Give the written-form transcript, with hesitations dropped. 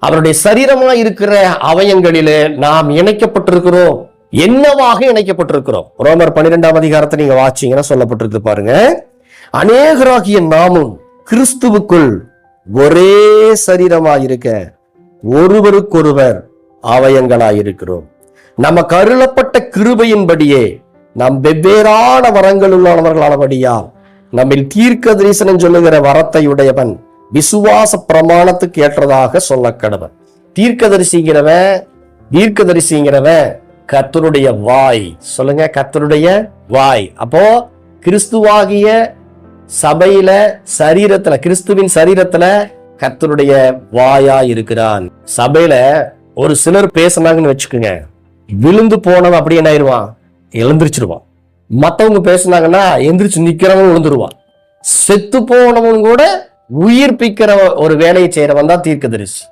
அவருடைய சரீரமா இருக்கிற அவயங்களிலே நாம் இணைக்கப்பட்டிருக்கிறோம். என்னவாக இணைக்கப்பட்டிருக்கிறோம்? ரோமர் 12ஆம் அதிகாரத்தை நீங்க வாசிச்சீங்கன்னா சொல்லப்பட்டிருக்கு பாருங்க. அநேகராகிய நாமும் கிறிஸ்துவுக்குள் ஒரே சரீரமாயிருக்க ஒருவருக்கொருவர் அவயங்களாயிருக்கிறோம். நம்ம கருளப்பட்ட கிருபையின்படியே நாம் வெவ்வேறான வரங்கள் உள்ளவர்களானபடியால் நம்மில் தீர்க்க தரிசனம் சொல்லுகிற வரத்தை உடையவன் விசுவாச பிரமாணத்துக்கு ஏற்றதாக சொல்ல கடவன். தீர்க்கதரிசிங்கிறவன் கர்த்தருடைய வாய். சொல்லுங்க, கர்த்தருடைய வாய். அப்போ கிறிஸ்துவாகிய சபையில சரீரத்துல, கிறிஸ்துவின் சரீரத்துல கர்த்தருடைய வாயா இருக்கிறான். சபையில ஒரு சிலர் பேசினாங்கன்னு வச்சுக்கோங்க, விழுந்து போனவன் அப்படி என்ன ஆயிடுவான்? எழுந்திரிச்சிருவான். மத்தவங்க பேசினாங்கன்னா எந்திரிச்சு நிக்கிறவன் விழுந்துருவான். செத்து போனவன் கூட உயிர்ப்பிக்கிற ஒரு வேலையை செய்யறவன் தான் தீர்க்கதரிசி.